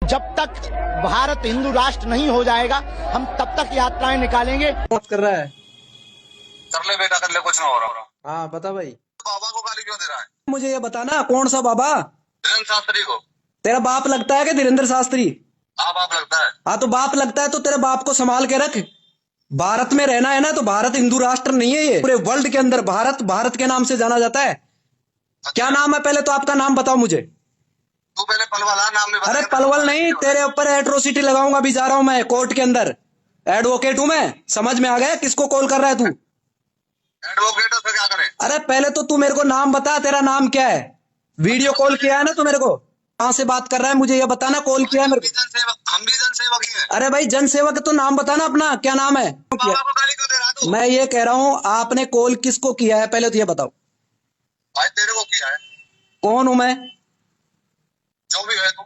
जब तक भारत हिंदू राष्ट्र नहीं हो जाएगा हम तब तक यात्राएं निकालेंगे। बात कर रहा है। कर ले बेटा, कर ले, कुछ ना हो रहा। हाँ बता भाई। बाबा को गाली क्यों दे रहा है? मुझे ये बताना कौन सा बाबा? धीरेन्द्र शास्त्री को। तेरा बाप लगता है कि धीरेन्द्र शास्त्री? हाँ बाप लगता है। हाँ तो बाप लगता है तो तेरे बाप को संभाल के रख। भारत में रहना है ना तो भारत हिंदू राष्ट्र नहीं है ये। पूरे वर्ल्ड के अंदर भारत भारत के नाम से जाना जाता है। क्या नाम है पहले तो आपका नाम बताओ मुझे। तू पहले पलवल है, नाम नहीं बता। अरे पलवल नहीं, तेरे ऊपर एट्रोसिटी लगाऊंगा। अभी जा रहा हूं मैं कोर्ट के अंदर। एडवोकेट हूं मैं। समझ में आ गया किसको कॉल कर रहा है तू? एडवोकेट हो तो क्या करे? अरे पहले तो तू मेरे को नाम बता, तेरा नाम क्या है? वीडियो कॉल किया है ना तू मेरे को? कहां से बात कर रहा है मुझे ये बताना। कॉल किया है मेरे को? हम भी जनसेवक ही हैं। अरे भाई जनसेवक तो नाम बताना अपना, क्या नाम है? बाबा को गाली क्यों दे रहा तू? मैं ये कह रहा हूँ आपने कॉल किसको किया है पहले तो ये बताओ। भाई तेरे को किया है। कौन हूं मैं? जो भी है तू।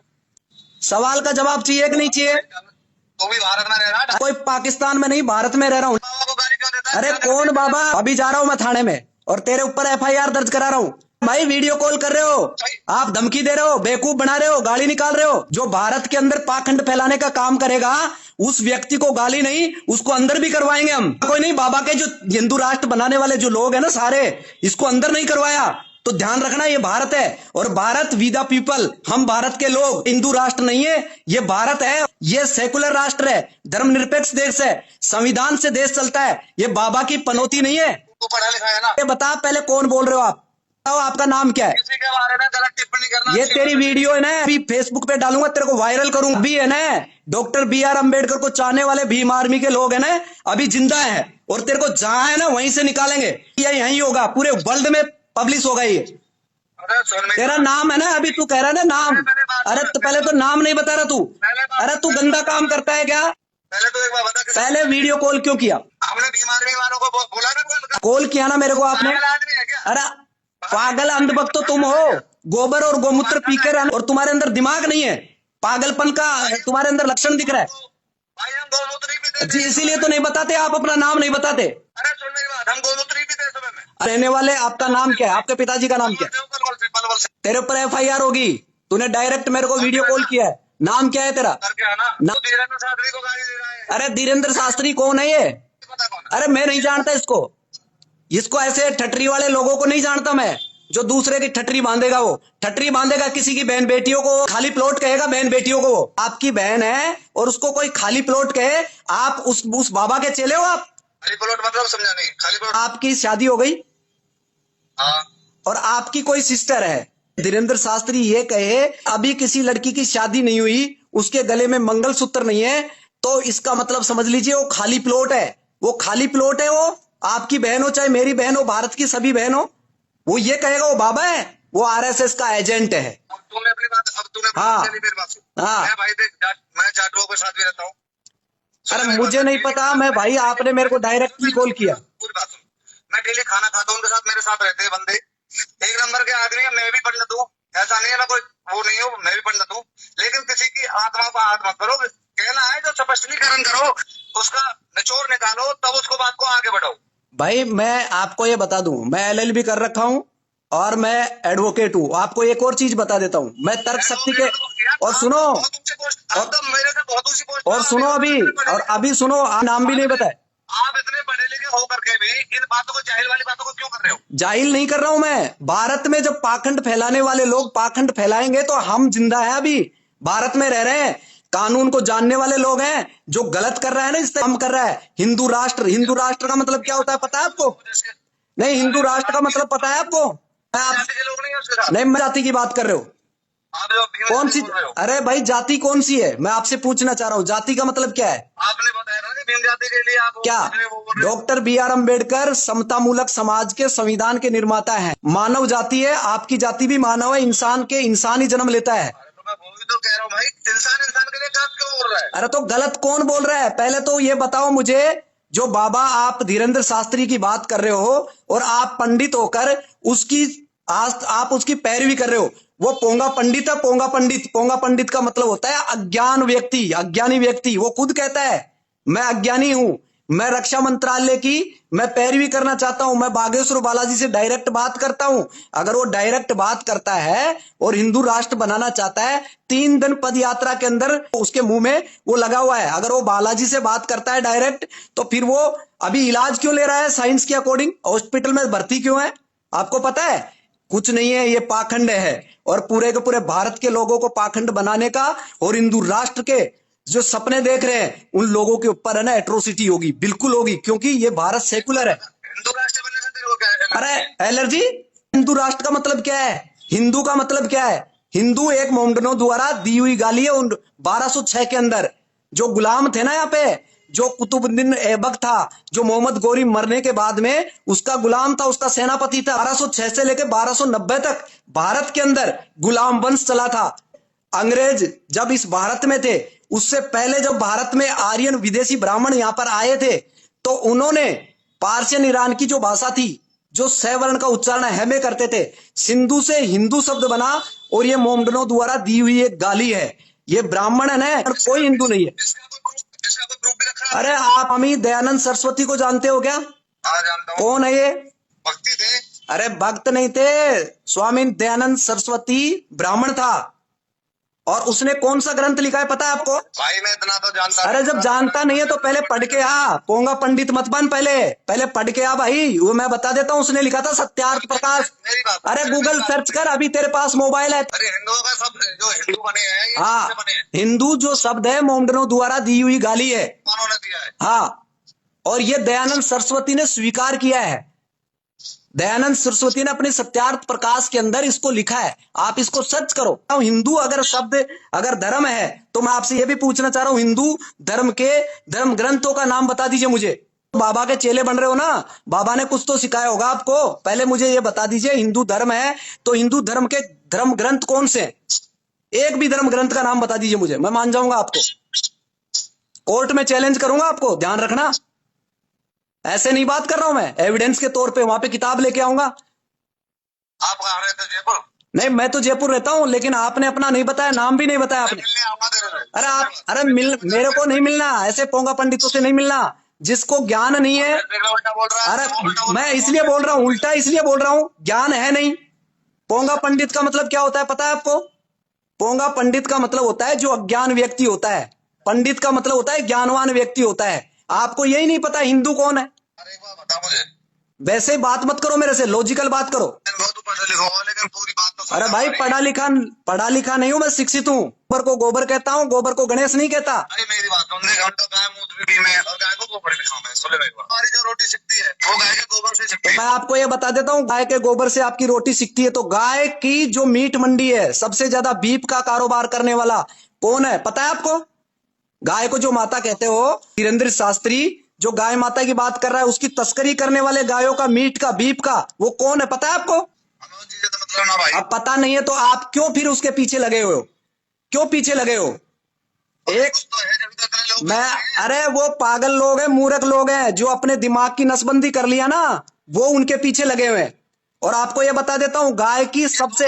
सवाल का जवाब चाहिए कि नहीं चाहिए? तू भी भारत में रह रहा है। कोई पाकिस्तान में नहीं, भारत में रह रहा हूँ। बाबा को गाली क्यों देता है? अरे कौन बाबा? अभी जा रहा हूँ मैं थाने में और तेरे ऊपर एफआईआर दर्ज करा रहा हूँ। भाई वीडियो कॉल कर रहे हो, आप धमकी दे रहे हो, बेवकूफ बना रहे हो, गाली निकाल रहे हो। जो भारत के अंदर पाखंड फैलाने का काम करेगा उस व्यक्ति को गाली नहीं, उसको अंदर भी करवाएंगे हम। कोई नहीं, बाबा के जो हिंदू राष्ट्र बनाने वाले जो लोग हैं ना सारे, इसको अंदर नहीं करवाया तो ध्यान रखना ये भारत है और भारत वी द पीपल। हम भारत के लोग, हिंदू राष्ट्र नहीं है ये, भारत है। ये सेकुलर राष्ट्र है, धर्मनिरपेक्ष देश है, संविधान से देश चलता है। ये बाबा की पनौती नहीं है। तू पढ़ा लिखा है ना? ये बता पहले कौन बोल रहे हो आप? बताओ आपका नाम क्या है? किसी के बारे में गलत टिप्पणी करना। ये तेरी वीडियो है ना, अभी फेसबुक पे डालूंगा, तेरे को वायरल करूंगा। अभी है ना डॉक्टर BR अम्बेडकर को चाहने वाले भीम आर्मी के लोग है ना अभी जिंदा है और तेरे को जहां है ना वहीं से निकालेंगे। ये यहीं होगा, पूरे वर्ल्ड में पब्लिश होगा ये। अरे सुन मेरी तेरा बात। नाम है ना, अभी तू कह रहा है ना नाम। अरे तो पहले तो नाम नहीं बता रहा तू। अरे तू गंदा काम करता है क्या? पहले तो एक बार बता कि पहले वीडियो कॉल क्यों किया? हमने बीमारी वालों को बोला ना कौन? कॉल किया ना मेरे को आपने? पागल आदमी है क्या? अरे पागल अंधभक्त तो तुम हो, गोबर और गोमूत्र पीकर और तुम्हारे अंदर दिमाग नहीं है। पागलपन का तुम्हारे अंदर लक्षण दिख रहा है भाई हम गोमूत्र ही पीते जी, इसीलिए तो नहीं बताते आप, अपना नाम नहीं बताते। अरे सुन मेरी बात, हम गोमूत्र ही पीते सुबह में। रहने वाले आपका नाम क्या है? आपके पिताजी का नाम क्या है? पलवल से तेरे ऊपर FIR होगी। तूने डायरेक्ट मेरे को वीडियो कॉल किया है। नाम क्या है तेरा? करके आना। ना- तू धीरेन्द्र शास्त्री को गाली दे रहा है। अरे धीरेन्द्र शास्त्री कौन है ये? पता कौन है? अरे मैं नहीं जानता इसको। इसको ऐसे ठटरी वाले लोगों को नहीं जानता मैं, जो दूसरे की ठटरी बांधेगा। वो ठटरी बांधेगा किसी की बहन बेटियों को, खाली प्लॉट कहेगा बहन बेटियों को। वो आपकी बहन है और उसको कोई खाली प्लॉट कहे, आप उस बाबा के चेले हो आप? खाली प्लॉट मतलब समझा नहीं। खाली प्लॉट। आपकी शादी हो गई हाँ और आपकी कोई सिस्टर है। धीरेन्द्र शास्त्री ये कहे अभी किसी लड़की की शादी नहीं हुई, उसके गले में मंगलसूत्र नहीं है, तो इसका मतलब समझ लीजिए वो खाली प्लॉट है। वो खाली प्लॉट है। वो आपकी बहन हो चाहे मेरी बहन हो, भारत की सभी बहन हो, वो ये कहेगा वो बाबा है, वो RSS का एजेंट है। अब तूने अपनी बात, अब तूने हाँ। मेरी बात सुन। हाँ। मैं भाई देख मैं जाटुओं के साथ भी रहता हूँ। अरे मुझे नहीं पता, मैं भाई आपने मेरे को डायरेक्टली कॉल किया। पूरी बात सुन। मैं डेली खाना खाता हूँ उनके साथ, मेरे साथ रहते हैं बंदे, एक नंबर के आदमी है। मैं भी पंडित हूँ, ऐसा नहीं है मैं कोई वो नहीं हूँ, मैं भी पंडित हूँ। लेकिन किसी की आत्मा को हाथ मत करो। कहना है जो स्पष्टीकरण करो, उसका निचोड़ निकालो, तब उसको बात को आगे बढ़ाओ। भाई मैं आपको ये बता दूं, मैं LLB कर रखा हूं और मैं एडवोकेट हूं। आपको एक और चीज बता देता हूं, मैं तर्क शक्ति के और सुनो और सुनो अभी और अभी सुनो, नाम भी नहीं बताए। आप इतने पढ़े लिखे होकर के भी इन बातों को, जाहिल वाली बातों को क्यों कर रहे हो? जाहिल नहीं कर रहा हूं मैं। भारत में जब पाखंड फैलाने वाले लोग पाखंड फैलाएंगे तो हम जिंदा है, अभी भारत में रह रहे हैं, कानून को जानने वाले लोग हैं। जो गलत कर रहा है ना, इस काम कर रहा है। हिंदू राष्ट्र का मतलब क्या होता है पता है आपको? नहीं, हिंदू राष्ट्र का मतलब पता है आपको? आप जाति के लोग नहीं है उसके साथ। नहीं, मैं जाति की बात कर रहे हो? आप जो भीम कौन सी? बोल रहे हो। अरे भाई जाति कौन सी है, मैं आपसे पूछना चाह रहा हूँ। जाति का मतलब क्या है? आपने बताया ना कि भीम जाति के लिए आप क्या? वो बोल रहे हो। डॉक्टर BR अम्बेडकर समतामूलक समाज के संविधान के निर्माता हैं। मानव जाति है, आपकी जाति भी मानव है, इंसान ही जन्म लेता है। अरे तो मैं वो भी तो कह रहा हूँ भाई, इंसान के लिए काम क्यों बोल रहा है? अरे तो गलत कौन बोल रहा है? पहले तो ये बताओ मुझे, जो बाबा आप धीरेन्द्र शास्त्री की बात कर रहे हो और आप पंडित होकर आप उसकी पैरवी कर रहे हो, वो पोंगा पंडित है। पोंगा पंडित का मतलब होता है अज्ञानी व्यक्ति। वो खुद कहता है मैं अज्ञानी हूं, मैं रक्षा मंत्रालय की मैं पैरवी करना चाहता हूं। मैं बागेश्वर बालाजी से डायरेक्ट बात करता हूं। अगर वो डायरेक्ट बात करता है और हिंदू राष्ट्र बनाना चाहता है, 3 दिन पद यात्रा के अंदर उसके मुंह में वो लगा हुआ है। अगर वो बालाजी से बात करता है डायरेक्ट, तो फिर वो अभी इलाज क्यों ले रहा है साइंस के अकॉर्डिंग? हॉस्पिटल में भर्ती क्यों है? आपको पता है? कुछ नहीं है, ये पाखंड है। और पूरे के पूरे भारत के लोगों को पाखंड बनाने का और हिंदू राष्ट्र के जो सपने देख रहे हैं उन लोगों के ऊपर है ना एट्रोसिटी होगी, बिल्कुल होगी, क्योंकि ये भारत सेकुलर है। हिंदू राष्ट्र बनने से तेरे को क्या है? अरे एलर्जी, हिंदू राष्ट्र का मतलब क्या है? हिंदू का मतलब क्या है? हिंदू एक मोमडनों द्वारा दी हुई गाली है। 1206 के अंदर जो गुलाम थे ना, यहाँ पे जो कुतुबुद्दीन ऐबक था, जो मोहम्मद गोरी मरने के बाद में उसका गुलाम था, उसका सेनापति था। 1206 से लेकर 1290 तक भारत के अंदर गुलाम वंश चला था। अंग्रेज जब इस भारत में थे, उससे पहले जब भारत में आर्यन विदेशी ब्राह्मण यहां पर आए थे, तो उन्होंने पार्शियन ईरान की जो भाषा थी, जो सवर्ण का उच्चारण है में करते थे, सिंधु से हिंदू शब्द बना। और ये मोमडनों द्वारा दी हुई एक गाली है। ये ब्राह्मण है और कोई हिंदू नहीं है। इसका कोई प्रूफ भी रखा है? अरे आप स्वामी दयानंद सरस्वती को जानते हो क्या? हाँ जानता हूँ। कौन है ये? भक्ति थे। अरे भक्त नहीं थे, स्वामी दयानंद सरस्वती ब्राह्मण था। और उसने कौन सा ग्रंथ लिखा है पता है आपको? भाई मैं इतना तो जानता। अरे जब जानता नहीं है तो पहले पढ़ के आ। पोंगा पंडित मत बन, पहले पढ़ के आ भाई। वो मैं बता देता हूँ, उसने लिखा था सत्यार्थ प्रकाश। मेरी बात। अरे गूगल सर्च कर, अभी तेरे पास मोबाइल है। अरे हिंदुओं का सब जो हिंदू बने हैं ये हाँ, किससे बने हैं? हिंदू जो शब्द है मोमडनों द्वारा दी हुई गाली है। उन्होंने दिया है। हाँ, और ये दयानंद सरस्वती ने स्वीकार किया है। दयानंद सरस्वती ने अपने सत्यार्थ प्रकाश के अंदर इसको लिखा है। आप इसको सर्च करो। हिंदू अगर शब्द अगर धर्म है, तो मैं आपसे ये भी पूछना चाह रहा हूं, हिंदू धर्म के धर्म ग्रंथों का नाम बता दीजिए मुझे। बाबा के चेले बन रहे हो ना, बाबा ने कुछ तो सिखाया होगा आपको। पहले मुझे ये बता दीजिए, हिंदू धर्म है तो हिंदू धर्म के धर्म ग्रंथ कौन से हैं? एक भी धर्म ग्रंथ का नाम बता दीजिए मुझे, मैं मान जाऊंगा आपको। कोर्ट में चैलेंज करूंगा आपको, ध्यान रखना। ऐसे नहीं बात कर रहा हूं मैं, एविडेंस के तौर पे वहां पे किताब लेके आऊंगा। आप कहाँ रहते? जयपुर? नहीं, मैं तो जयपुर रहता हूं, लेकिन आपने अपना नहीं बताया, नाम भी नहीं बताया आपने। मिलने आऊंगा तेरे से। अरे मेरे को नहीं मिलना, ऐसे पोंगा पंडितों से नहीं मिलना जिसको ज्ञान नहीं है। उल्टा बोल रहा है। अरे मैं इसलिए बोल रहा हूँ, उल्टा इसलिए बोल रहा हूँ, ज्ञान है नहीं। पोंगा पंडित का मतलब क्या होता है पता है आपको? पोंगा पंडित का मतलब होता है जो अज्ञान व्यक्ति होता है। पंडित का मतलब होता है ज्ञानवान व्यक्ति होता है। आपको यही नहीं पता हिंदू कौन है? अरे एक बात बता मुझे। वैसे बात मत करो मेरे से, लॉजिकल बात करो। बहुत पढ़ा लिखा हुआ, लेकिन पूरी बात तो अरे भाई पढ़ा लिखा नहीं हूं मैं, शिक्षित हूँ। गोबर को गोबर कहता हूँ, गोबर को गणेश नहीं कहता। अरे मेरी बात सुन, घंटा गाय मूत्र भी में और गाय को गोबर भी खाओ। मैं सुन ले मेरी बात। हमारी जो रोटी सिकती है वो गाय के गोबर से सिकती है। मैं आपको ये बता देता हूँ, गाय के गोबर से आपकी रोटी सिकती है। तो गाय की जो मीट मंडी है, सबसे ज्यादा बीफ का कारोबार करने वाला कौन है पता है आपको? गाय को जो माता कहते हो, धीरेन्द्र शास्त्री जो गाय माता की बात कर रहा है, उसकी तस्करी करने वाले गायों का मीट का बीफ का वो कौन है पता है आपको? मतलब ना भाई। अब पता नहीं है तो आप क्यों फिर उसके पीछे लगे हुए हो? क्यों पीछे लगे हो? एक तो है जब तक लोग मैं अरे वो पागल लोग हैं, मूर्ख लोग हैं, जो अपने दिमाग की नसबंदी कर लिया ना, वो उनके पीछे लगे हुए हैं। और आपको ये बता देता हूं, गाय की सबसे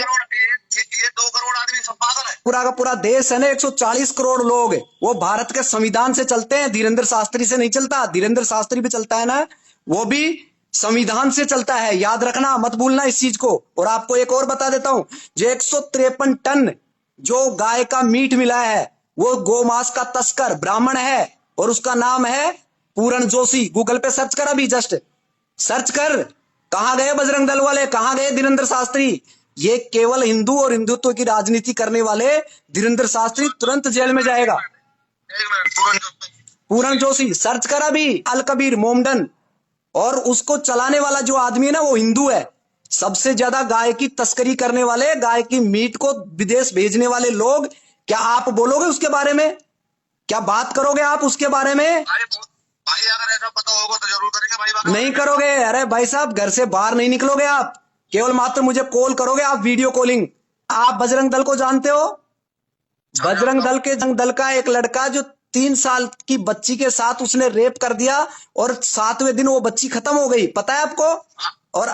ये 2 करोड़ आदमी सब पागल है। पूरा का पूरा देश है ना, 140 करोड़ लोग, वो भारत के संविधान से चलते हैं। धीरेन्द्र शास्त्री से नहीं चलता। धीरेन्द्र शास्त्री भी चलता है ना, वो भी संविधान से चलता है। याद रखना, मत भूलना इस चीज को। और आपको एक और बता देता हूं, जो 153 टन जो गाय का मीट मिला है, वो गोमांस का तस्कर ब्राह्मण है और उसका नाम है पूरण जोशी। गूगल पे सर्च कर, अभी जस्ट सर्च कर। कहां गए बजरंग दल वाले, कहां गए धीरेन्द्र शास्त्री? ये केवल हिंदू और हिंदुत्व की राजनीति करने वाले धीरेन्द्र शास्त्री तुरंत जेल में जाएगा। एक मिनट, पूरण जोशी सर्च कर अभी। अल कबीर मोमडन, और उसको चलाने वाला जो आदमी है ना, वो हिंदू है। सबसे ज्यादा गाय की तस्करी करने वाले, गाय की मीट को विदेश भेजने वाले लोग। क्या आप बोलोगे उसके बारे में? क्या बात करोगे आप उसके बारे में? भाई अगर ऐसा पता होगा तो जरूर करेंगे भाई। नहीं करोगे। अरे भाई साहब, घर से बाहर नहीं निकलोगे आप, केवल मात्र मुझे कॉल करोगे आप, वीडियो कॉलिंग। आप बजरंग दल को जानते हो? बजरंग दल का एक लड़का जो 3 साल की बच्ची के साथ उसने रेप कर दिया और 7वें दिन वो बच्ची खत्म हो गई, पता है आपको? और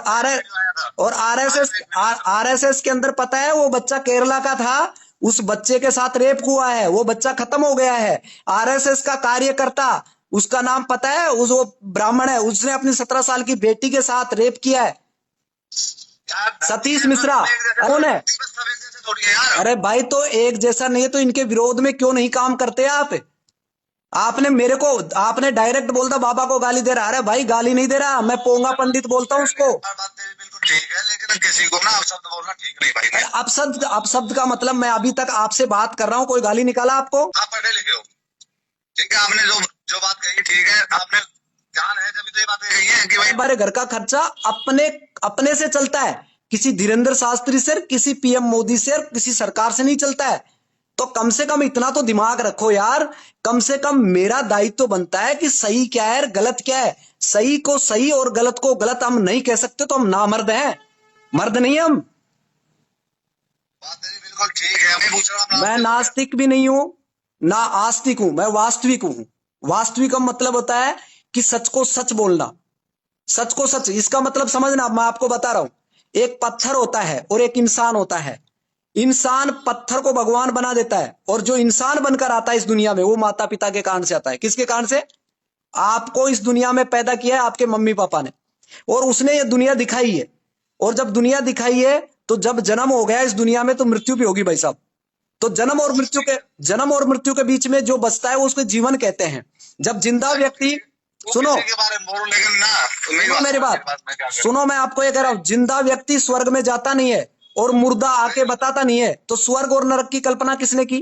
आरएसएस के अंदर पता है, वो बच्चा केरला का था, उस बच्चे के साथ रेप हुआ है, वो बच्चा खत्म हो गया है। आरएसएस का कार्यकर्ता उसका नाम पता है? उस वो ब्राह्मण है, उसने अपनी 17 साल की बेटी के साथ रेप किया है। यार सतीश मिश्रा कौन है? सब एक जैसे थोड़ी है यार। अरे भाई, तो एक जैसा नहीं है तो इनके विरोध में क्यों नहीं काम करते आप? आपने मेरे को, आपने डायरेक्ट बोलता बाबा को गाली दे रहा। अरे भाई, गाली नहीं दे रहा, मैं पोंगा पंडित बोलता हूँ उसको। बात तेरी बिल्कुल ठीक है, लेकिन किसी को ना शब्द बोलना ठीक नहीं भाई। अपशब्द का मतलब, मैं अभी तक आपसे बात कर रहा हूँ, कोई गाली निकाला आपको? आप पढ़े लिखे हो, ठीक है, आपने जो बात कही ठीक है, आपने ध्यान है जब तो ये बातें कही है कि भाई हमारे घर का खर्चा अपने से चलता है, किसी धीरेन्द्र शास्त्री से, किसी पीएम मोदी से, किसी सरकार से नहीं चलता है। तो कम से कम इतना तो दिमाग रखो यार। कम से कम मेरा दायित्व बनता है कि सही क्या है और गलत क्या है। सही को सही और गलत को गलत हम नहीं कह सकते, तो हम नामर्द हैं, मर्द नहीं हम। बात तेरी बिल्कुल ठीक है। मैं पूछ रहा हूँ, मैं नास्तिक भी नहीं हूं, ना आस्तिक हूं, मैं वास्तविक हूं। वास्तविक का मतलब होता है कि सच को सच बोलना, सच को सच। इसका मतलब समझना, मैं आपको बता रहा हूं, एक पत्थर होता है और एक इंसान होता है। इंसान पत्थर को भगवान बना देता है, और जो इंसान बनकर आता है इस दुनिया में, वो माता पिता के कारण से आता है। किसके कारण से? आपको इस दुनिया में पैदा किया है आपके मम्मी पापा ने, और उसने ये दुनिया दिखाई है। और जब दुनिया दिखाई है, तो जब जन्म हो गया इस दुनिया में, तो मृत्यु भी होगी भाई साहब। तो जन्म और मृत्यु के बीच में जो बचता है वो उसको जीवन कहते हैं। जब जिंदा व्यक्ति, सुनो किसी के बारे में बोलो, लेकिन ना सुनो मेरी बात, सुनो, मैं आपको ये कह रहा हूं, जिंदा व्यक्ति स्वर्ग में जाता नहीं है और मुर्दा आके बताता नहीं है। तो स्वर्ग और नरक की कल्पना किसने की?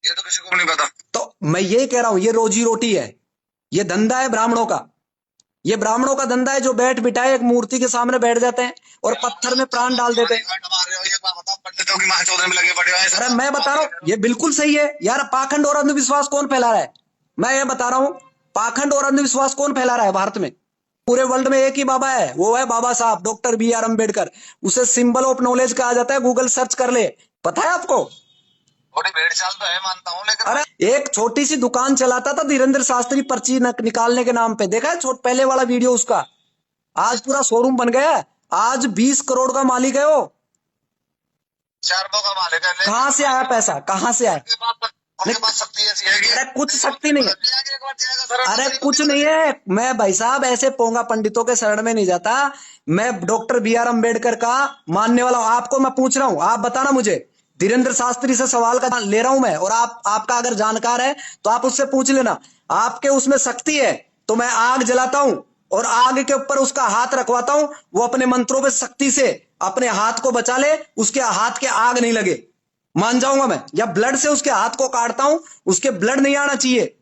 ये तो किसी को नहीं पता। तो मैं ये कह रहा हूं, ये रोजी रोटी है, ये धंधा है ब्राह्मणों का। ये ब्राह्मणों का धंधा है, जो बैठ बिठाए एक मूर्ति के सामने बैठ जाते हैं और पत्थर में प्राण डाल देते हैं। पंडितों की महाचौधरी में लगे पड़े हो। अरे मैं बता रहा हूं, ये बिल्कुल सही है यार। पाखंड और अंधविश्वास कौन फैला रहा है? मैं ये बता रहा हूं, पाखंड और अंधविश्वास कौन फैला रहा है भारत में? पूरे वर्ल्ड में एक ही बाबा है, वो है बाबा साहब डॉक्टर बी आर अम्बेडकर। उसे सिंबल ऑफ नॉलेज कहा जाता है, गूगल सर्च कर ले, पता है आपको? थोड़ी भेड़ चाल तो है, मानता हूँ, लेकिन अरे एक छोटी सी दुकान चलाता था धीरेन्द्र शास्त्री पर्ची निकालने के नाम पे, देखा है पहले वाला वीडियो उसका? आज पूरा शोरूम बन गया है, आज 20 करोड़ का मालिक है वो। 4 का मालिक है। कहां से आया पैसा, कहां से आया? उनके पास शक्ति ऐसी है कि अरे कुछ शक्ति नहीं है, अरे कुछ नहीं है। मैं भाई साहब ऐसे पोंगा पंडितों के शरण में नहीं जाता। मैं डॉक्टर बी आर अम्बेडकर का मानने वाला हूं। आपको मैं पूछ रहा हूं, आप बताना मुझे, धीरेन्द्र शास्त्री से सवाल का ले रहा हूं मैं, और आपका अगर जानकार है तो आप उससे पूछ लेना। आपके उसमें शक्ति है तो मैं आग जलाता हूं और आग के ऊपर उसका हाथ रखवाता हूं, वो अपने मंत्रों पे शक्ति से अपने हाथ को बचा ले, उसके हाथ के आग नहीं लगे, मान जाऊंगा मैं। या ब्लड से उसके हाथ को काटता हूं, उसके ब्लड नहीं आना चाहिए,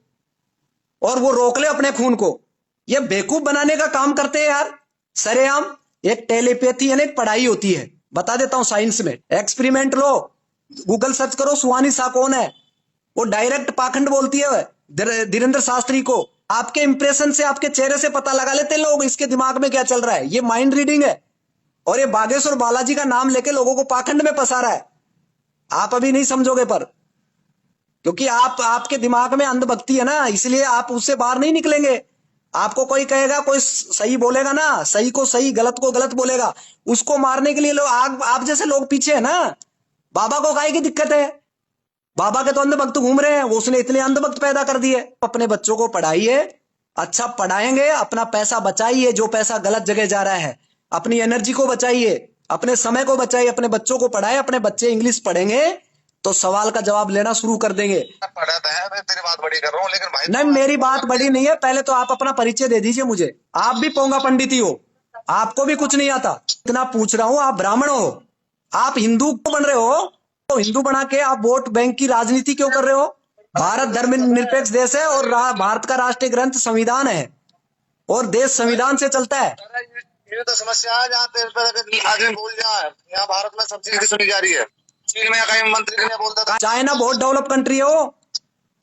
और वो रोक ले अपने खून को। ये बेवकूफ बनाने का काम करते हैं यार सरेआम। एक टेलीपैथी यानी एक पढ़ाई होती है, बता देता हूं साइंस में, एक्सपेरिमेंट लो, गूगल सर्च करो सुहानी शाह कौन है, वो डायरेक्ट पाखंड बोलती है धीरेन्द्र शास्त्री को। आपके इंप्रेशन से, आपके चेहरे से पता लगा लेते लोग इसके दिमाग में क्या चल रहा है। ये माइंड रीडिंग है, और ये बागेश्वर बालाजी का नाम लेके लोगों को पाखंड में फंसा रहा है। आप अभी नहीं समझोगे, पर क्योंकि आपके दिमाग में अंधभक्ति है ना, इसलिए आप उससे बाहर नहीं निकलेंगे। आपको कोई कहेगा, कोई सही बोलेगा ना, सही को सही गलत को गलत बोलेगा, उसको मारने के लिए लोग, आप जैसे लोग पीछे है ना। बाबा को काहे की दिक्कत है? बाबा के तो अंधभक्त घूम रहे हैं, वो उसने इतने अंधभक्त पैदा कर दिए। अपने बच्चों को पढ़ाइए, अच्छा पढ़ाएंगे, अपना पैसा बचाइए, जो पैसा गलत जगह जा रहा है, अपनी एनर्जी को बचाइए, अपने समय को बचाइए, अपने बच्चों को पढ़ाए। अपने बच्चे इंग्लिश पढ़ेंगे तो सवाल का जवाब लेना शुरू कर देंगे। पढ़ा था है, मैं तेरी बात बड़ी कर रहा हूँ, लेकिन भाई नहीं, मेरी बात बड़ी नहीं है। पहले तो आप अपना परिचय दे दीजिए मुझे। आप भी पोंगा पंडित ही हो, आपको भी कुछ नहीं आता। इतना पूछ रहा हूं, आप ब्राह्मण हो, आप हिंदू क्यों बन रहे हो? तो हिंदू बना के आप वोट बैंक की राजनीति क्यों कर रहे हो? भारत धर्मनिरपेक्ष देश है, और भारत का राष्ट्रीय ग्रंथ संविधान है, और देश संविधान से चलता है। ये तो समस्या है, जहाँ तेरे पर आगे भूल जाए। यहाँ भारत में सब चीज सुनी जा रही है। चीन में कहीं मंत्री ने बोलता था, चाइना बहुत डेवलप कंट्री है, वो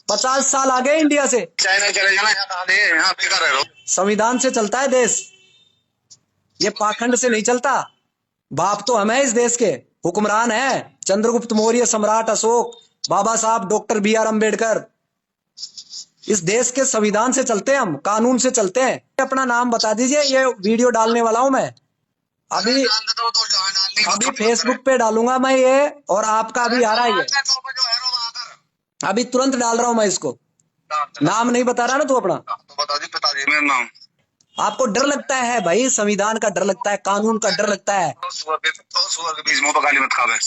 50 साल आगे इंडिया से। चाइना चले जाना, यहाँ कहा दे, यहाँ बेकार रह लो। संविधान से चलता है देश, ये पाखंड से नहीं चलता। बाप तो हम है इस देश के, हुक्मरान है चंद्रगुप्त मौर्य, सम्राट अशोक, बाबा साहब डॉक्टर बी आर अम्बेडकर। इस देश के संविधान से चलते हैं हम, कानून से चलते हैं। अपना नाम बता दीजिए, ये वीडियो डालने वाला हूं मैं अभी फेसबुक पे डालूंगा मैं ये, और आपका अभी आ रहा है ये, अभी तुरंत डाल रहा हूं मैं इसको। नाम नहीं बता रहा ना तू अपना, तो बता दी पिताजी मेरा नाम। आपको डर लगता है भाई, संविधान का डर लगता है, कानून का डर लगता है। सुअर के बीच मुंह पर गाली मत खावे।